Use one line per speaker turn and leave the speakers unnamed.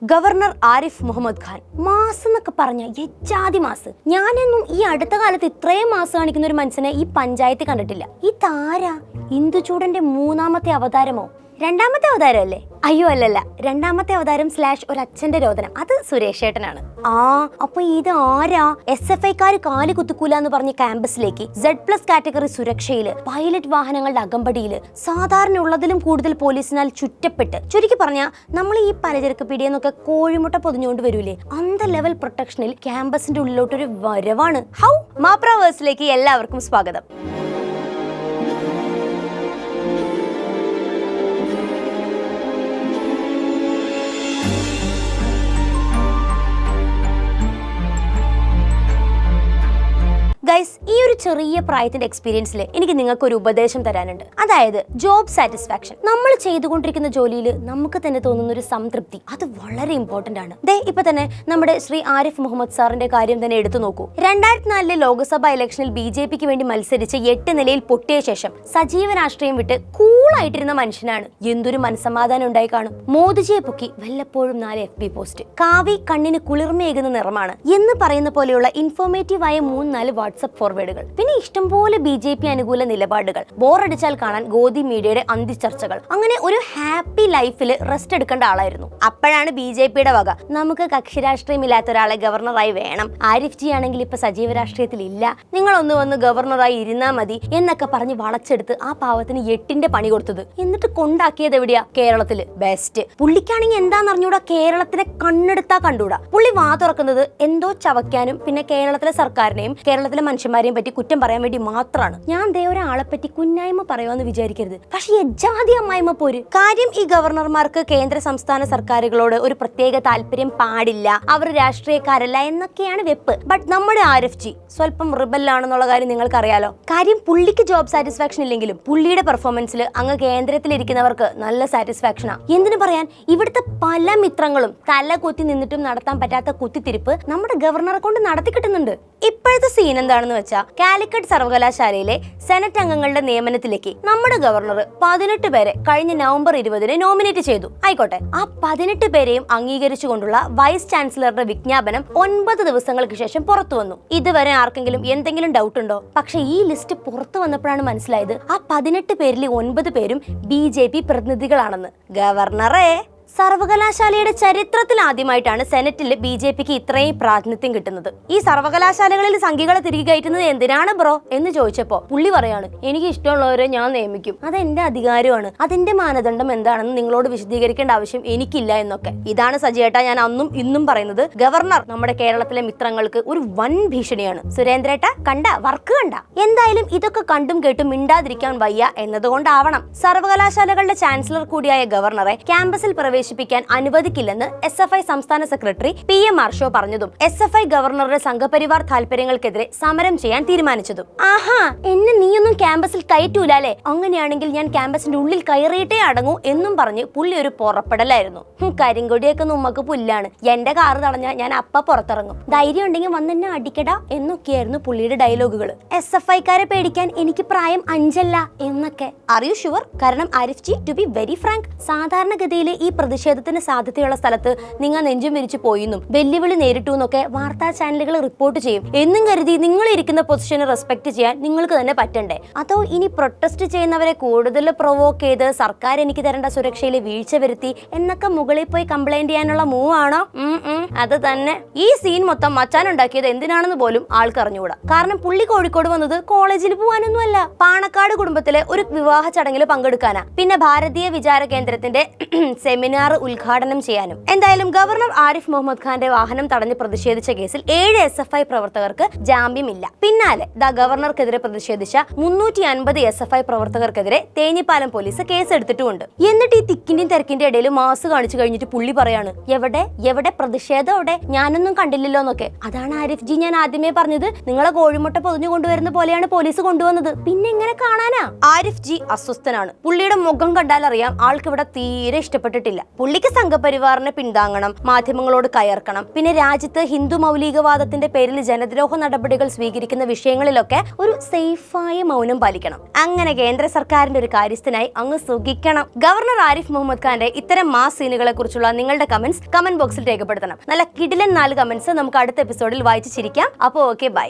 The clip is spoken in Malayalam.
ഗവർണർ ആരിഫ് മുഹമ്മദ് ഖാൻ മാസം എന്നൊക്കെ പറഞ്ഞ എജാതി മാസ്. ഞാനെന്നും ഈ അടുത്ത കാലത്ത് ഇത്രയും മാസ് കാണിക്കുന്ന ഒരു മനുഷ്യനെ ഈ പഞ്ചായത്തിൽ കണ്ടിട്ടില്ല. ഈ താര ഇന്ദുചൂടന്റെ മൂന്നാമത്തെ അവതാരമോ രണ്ടാമത്തെ അവതാരം അല്ലേ? അയ്യോ അല്ലല്ല, രണ്ടാമത്തെ അവതാരം / ഒരു അച്ഛന്റെ രോദനം, അത് സുരേഷ് ഏട്ടനാണ്. അപ്പൊ ഇത് ആരാ? SFIക്കാര് കാല് കുത്തിക്കൂല എന്ന് പറഞ്ഞ ക്യാമ്പസിലേക്ക് Z+ കാറ്റഗറി സുരക്ഷയില്, പൈലറ്റ് വാഹനങ്ങളുടെ അകമ്പടിയില്, സാധാരണ ഉള്ളതിലും കൂടുതൽ പോലീസിനാൽ ചുറ്റപ്പെട്ട്, ചുരുക്കി പറഞ്ഞ നമ്മൾ ഈ പലചരക്ക് പിടിയെന്നൊക്കെ കോഴിമുട്ട പൊതിഞ്ഞുകൊണ്ട് വരൂലേ, അന്ത ലെവൽ പ്രൊട്ടക്ഷനിൽ ക്യാമ്പസിന്റെ ഉള്ളിലോട്ടൊരു വരവാണ്. ഹൗ മാപ്രവേഴ്സിലേക്ക് എല്ലാവർക്കും സ്വാഗതം. ഗൈസ്, ഈ ഒരു ചെറിയ പ്രായത്തിന്റെ എക്സ്പീരിയൻസിൽ എനിക്ക് നിങ്ങൾക്ക് ഒരു ഉപദേശം തരാനുണ്ട്. അതായത് ജോബ് സാറ്റിസ്ഫാക്ഷൻ. നമ്മൾ ചെയ്തുകൊണ്ടിരിക്കുന്ന ജോലിയിൽ നമുക്ക് തന്നെ തോന്നുന്ന ഒരു സംതൃപ്തി, അത് വളരെ ഇമ്പോർട്ടന്റ് ആണ്. ഇപ്പൊ തന്നെ നമ്മുടെ ശ്രീ ആരിഫ് മുഹമ്മദ് സാറിന്റെ കാര്യം തന്നെ എടുത്തു നോക്കൂ. 2004 ലോക്സഭാ ഇലക്ഷനിൽ BJPക്ക് വേണ്ടി മത്സരിച്ച് 8 നിലയിൽ പൊട്ടിയ ശേഷം സജീവ രാഷ്ട്രീയം വിട്ട് കൂളായിട്ടിരുന്ന മനുഷ്യനാണ്. എന്തൊരു മനസ്സമാധാനം ഉണ്ടായി കാണും. മോദിജിയെ പൊക്കി വല്ലപ്പോഴും 4 FB പോസ്റ്റ്. കാവി കണ്ണിന് കുളിർമയേകുന്ന നിറമാണ് എന്ന് പറയുന്ന പോലെയുള്ള ഇൻഫോർമേറ്റീവായ 3-4 വാട്സ്ആപ്പ് ഫോർവേഡുകൾ, പിന്നെ ഇഷ്ടംപോലെ BJP അനുകൂല നിലപാടുകൾ, ബോറടിച്ചാൽ കാണാൻ ഗോദി മീഡിയയുടെ അന്തിച്ചർച്ചകൾ. അങ്ങനെ ഒരു ഹാപ്പി ലൈഫിൽ റെസ്റ്റ് എടുക്കേണ്ട ആളായിരുന്നു. അപ്പോഴാണ് BJPയുടെ വക നമുക്ക് കക്ഷി രാഷ്ട്രീയം ഇല്ലാത്ത ഒരാളെ ഗവർണറായി വേണം, ആരിഫ് ജി ആണെങ്കിൽ ഇപ്പൊ സജീവ രാഷ്ട്രീയത്തിൽ ഇല്ല, നിങ്ങളൊന്ന് വന്ന് ഗവർണറായി ഇരുന്നാ മതി എന്നൊക്കെ പറഞ്ഞ് വളച്ചെടുത്ത് ആ പാവത്തിന് 8ന്റെ പണി കൊടുത്തത്. എന്നിട്ട് കൊണ്ടാക്കിയത് എവിടെയാ? കേരളത്തില്. ബെസ്റ്റ്. പുള്ളിക്കാണെങ്കിൽ എന്താണെന്നറിഞ്ഞൂടാ, കേരളത്തിനെ കണ്ണെടുത്താ കണ്ടൂടാ. പുള്ളി വാ തുറക്കുന്നത് എന്തോ ചവയ്ക്കാനും പിന്നെ കേരളത്തിലെ സർക്കാരിനെയും കേരളത്തിലെ മനുഷ്യന്മാരെയും പറ്റി കുറ്റം പറയാൻ വേണ്ടി മാത്രമാണ്. ഞാൻ ഒരാളെ പറ്റി കുന്നായ്മ പറയുമെന്ന് വിചാരിക്കരുത്, പക്ഷെ എജാതി അമ്മായ്മ പോര്. കാര്യം ഈ ഗവർണർമാർക്ക് കേന്ദ്ര സംസ്ഥാന സർക്കാരുകളോട് ഒരു പ്രത്യേക താല്പര്യം പാടില്ല, അവർ രാഷ്ട്രീയക്കാരല്ല എന്നൊക്കെയാണ് വെപ്പ്. ബട്ട് നമ്മുടെ ആരിഫ് ജി സ്വല്പം റിബല്ലാണെന്നുള്ള കാര്യം നിങ്ങൾക്ക് അറിയാലോ. കാര്യം പുള്ളിക്ക് ജോബ് സാറ്റിസ്ഫാക്ഷൻ ഇല്ലെങ്കിലും പുള്ളിയുടെ പെർഫോമൻസിൽ അങ്ങ് കേന്ദ്രത്തിലിരിക്കുന്നവർക്ക് നല്ല സാറ്റിസ്ഫാക്ഷനാ. എന്തിനു പറയാൻ, ഇവിടുത്തെ പല മിത്രങ്ങളും തല കുത്തി നിന്നിട്ടും നടത്താൻ പറ്റാത്ത കുത്തിത്തിരിപ്പ് നമ്മുടെ ഗവർണറെ കൊണ്ട് നടത്തി കിട്ടുന്നുണ്ട്. ഇപ്പോഴത്തെ സീൻ എന്താണെന്ന് വെച്ചാൽ, കാലിക്കറ്റ് സർവകലാശാലയിലെ സെനറ്റ് അംഗങ്ങളുടെ നിയമനത്തിലേക്ക് നമ്മുടെ ഗവർണർ 18 പേരെ കഴിഞ്ഞ നവംബർ 20 നോമിനേറ്റ് ചെയ്തു. ആയിക്കോട്ടെ, ആ 18 പേരെയും അംഗീകരിച്ചുകൊണ്ടുള്ള വൈസ് ചാൻസലറുടെ വിജ്ഞാപനം 9 ദിവസങ്ങൾക്ക് ശേഷം പുറത്തു വന്നു. ഇതുവരെ ആർക്കെങ്കിലും എന്തെങ്കിലും ഡൗട്ട് ഉണ്ടോ? പക്ഷെ ഈ ലിസ്റ്റ് പുറത്തു വന്നപ്പോഴാണ് മനസ്സിലായത് ആ 18 പേരിൽ 9 പേരും BJP പ്രതിനിധികളാണെന്ന്. ഗവർണറെ, സർവകലാശാലയുടെ ചരിത്രത്തിൽ ആദ്യമായിട്ടാണ് സെനറ്റിൽ BJPക്ക് ഇത്രയും പ്രാതിനിധ്യം കിട്ടുന്നത്. ഈ സർവകലാശാലകളിൽ സംഖ്യകളെ തിരികെ കയറ്റുന്നത് എന്തിനാണ് ബ്രോ എന്ന് ചോദിച്ചപ്പോ പുള്ളി പറയാണ്, എനിക്ക് ഇഷ്ടമുള്ളവരെ ഞാൻ നിയമിക്കും, അതെന്റെ അധികാരമാണ്, അതിന്റെ മാനദണ്ഡം എന്താണെന്ന് നിങ്ങളോട് വിശദീകരിക്കേണ്ട ആവശ്യം എനിക്കില്ല എന്നൊക്കെ. ഇതാണ് സജിയേട്ടാ ഞാൻ അന്നും ഇന്നും പറയുന്നത്, ഗവർണർ നമ്മുടെ കേരളത്തിലെ മിത്രങ്ങൾക്ക് ഒരു വൻ ഭീഷണിയാണ്. സുരേന്ദ്രേട്ട കണ്ട വർക്ക് കണ്ട. എന്തായാലും ഇതൊക്കെ കണ്ടും കേട്ടും മിണ്ടാതിരിക്കാൻ വയ്യ എന്നതുകൊണ്ടാവണം സർവകലാശാലകളുടെ ചാൻസലർ കൂടിയായ ഗവർണറെ ക്യാമ്പസിൽ പ്രവേശിപ്പിക്കാൻ അനുവദിക്കില്ലെന്ന് SFI സംസ്ഥാന സെക്രട്ടറി PM മാർഷോ പറഞ്ഞതും SFI ഗവർണറുടെ സംഘപരിവാർ താല്പര്യങ്ങൾക്കെതിരെ സമരം ചെയ്യാൻ തീരുമാനിച്ചതും. ആഹാ, എന്നെ നീയൊന്നും ക്യാമ്പസിൽ കയറ്റൂലേ, അങ്ങനെയാണെങ്കിൽ ഞാൻ ക്യാമ്പസിന്റെ ഉള്ളിൽ കയറിയിട്ടേ അടങ്ങൂ എന്നും പറഞ്ഞ് പുള്ളി ഒരു പുറപ്പെടലായിരുന്നു. കരിങ്കൊടിയൊക്കെ നമ്മക്ക് പുല്ലാണ്, എന്റെ കാറ് തടഞ്ഞാൽ ഞാൻ അപ്പ പുറത്തിറങ്ങും, ധൈര്യം ഉണ്ടെങ്കിൽ വന്നെന്നെ അടിക്കടാ എന്നൊക്കെയായിരുന്നു പുള്ളിയുടെ ഡയലോഗുകൾ. SFIക്കാരെ പേടിക്കാൻ എനിക്ക് പ്രായം 5 അല്ല എന്നൊക്കെ. Are you sure? കാരണം Arif ji, to be very frank, സാധാരണഗതിയിൽ ഈ പ്രതിഷേധത്തിന് സാധ്യതയുള്ള സ്ഥലത്ത് നിങ്ങൾ നെഞ്ചും വിരിച്ചു പോയിന്നും വെല്ലുവിളി നേരിട്ടു എന്നൊക്കെ വാർത്താ ചാനലുകൾ റിപ്പോർട്ട് ചെയ്യും എന്നും കരുതി നിങ്ങൾ ഇരിക്കുന്ന പൊസിഷനെ റെസ്പെക്ട് ചെയ്യാൻ നിങ്ങൾക്ക് തന്നെ പറ്റണ്ടേ? അതോ ഇനി പ്രൊട്ടസ്റ്റ് ചെയ്യുന്നവരെ കൂടുതൽ പ്രൊവോക്ക് ചെയ്ത് സർക്കാർ എനിക്ക് തരേണ്ട സുരക്ഷയിൽ വീഴ്ച വരുത്തി എന്നൊക്കെ മുകളിൽ പോയി കംപ്ലൈന്റ് ചെയ്യാനുള്ള മൂവ് ആണോ? അത് തന്നെ. ഈ സീൻ മൊത്തം മച്ചാനുണ്ടാക്കിയത് എന്തിനാണെന്ന് പോലും ആൾക്കറിഞ്ഞുകൂടാ. കാരണം പുള്ളി കോഴിക്കോട് വന്നത് കോളേജിൽ പോകാനൊന്നും അല്ല, പാണക്കാട് കുടുംബത്തിലെ ഒരു വിവാഹ ചടങ്ങിൽ പങ്കെടുക്കാനാ, പിന്നെ ഭാരതീയ വിചാര കേന്ദ്രത്തിന്റെ സെമിനാർ ഉദ്ഘാടനം ചെയ്യാനും. എന്തായാലും ഗവർണർ ആരിഫ് മുഹമ്മദ് ഖാന്റെ വാഹനം തടഞ്ഞ് പ്രതിഷേധിച്ച കേസിൽ 7 SFI പ്രവർത്തകർക്ക് ജാമ്യമില്ല. പിന്നാലെ ഗവർണർക്കെതിരെ പ്രതിഷേധിച്ച 350 SFI പ്രവർത്തകർക്കെതിരെ തേഞ്ഞിപ്പാലം പോലീസ് കേസെടുത്തിട്ടുമുണ്ട്. എന്നിട്ട് ഈ തിക്കിന്റെയും തിരക്കിന്റെ ഇടയിൽ മാസ് കാണിച്ചു കഴിഞ്ഞിട്ട് പുള്ളി പറയാണ്, എവിടെ പ്രതിഷേധ അതോടെ ഞാനൊന്നും കണ്ടില്ലല്ലോ എന്നൊക്കെ. അതാണ് ആരിഫ് ജി ഞാൻ ആദ്യമേ പറഞ്ഞത്, നിങ്ങളെ കോഴിമുട്ട പൊതിഞ്ഞു കൊണ്ടുവരുന്ന പോലെയാണ് പോലീസ് കൊണ്ടുവന്നത്. പിന്നെ എങ്ങനെ കാണാനാ? ആരിഫ് ജി അസ്വസ്ഥനാണ്. പുള്ളിയുടെ മുഖം കണ്ടാൽ അറിയാം ആൾക്ക് ഇവിടെ തീരെ ഇഷ്ടപ്പെട്ടിട്ടില്ല. പുള്ളിക്ക് സംഘപരിവാറിനെ പിന്താങ്ങണം, മാധ്യമങ്ങളോട് കയർക്കണം, പിന്നെ രാജ്യത്ത് ഹിന്ദു മൗലികവാദത്തിന്റെ പേരിൽ ജനദ്രോഹ നടപടികൾ സ്വീകരിക്കുന്ന വിഷയങ്ങളിലൊക്കെ ഒരു സേഫായ മൗനം പാലിക്കണം. അങ്ങനെ കേന്ദ്ര സർക്കാരിന്റെ ഒരു കാര്യസ്ഥനായി അങ്ങ് സുഖിക്കണം. ഗവർണർ ആരിഫ് മുഹമ്മദ് ഖാന്റെ ഇത്തരം മാസ് സീനുകളെ കുറിച്ചുള്ള നിങ്ങളുടെ കമന്റ്സ് കമന്റ് ബോക്സിൽ രേഖപ്പെടുത്തണം. നല്ല കിടിലൻ 4 കമന്റ്സ് നമുക്ക് അടുത്ത എപ്പിസോഡിൽ വായിച്ച് ചിരിക്കാം. അപ്പോൾ ഓക്കെ, ബൈ.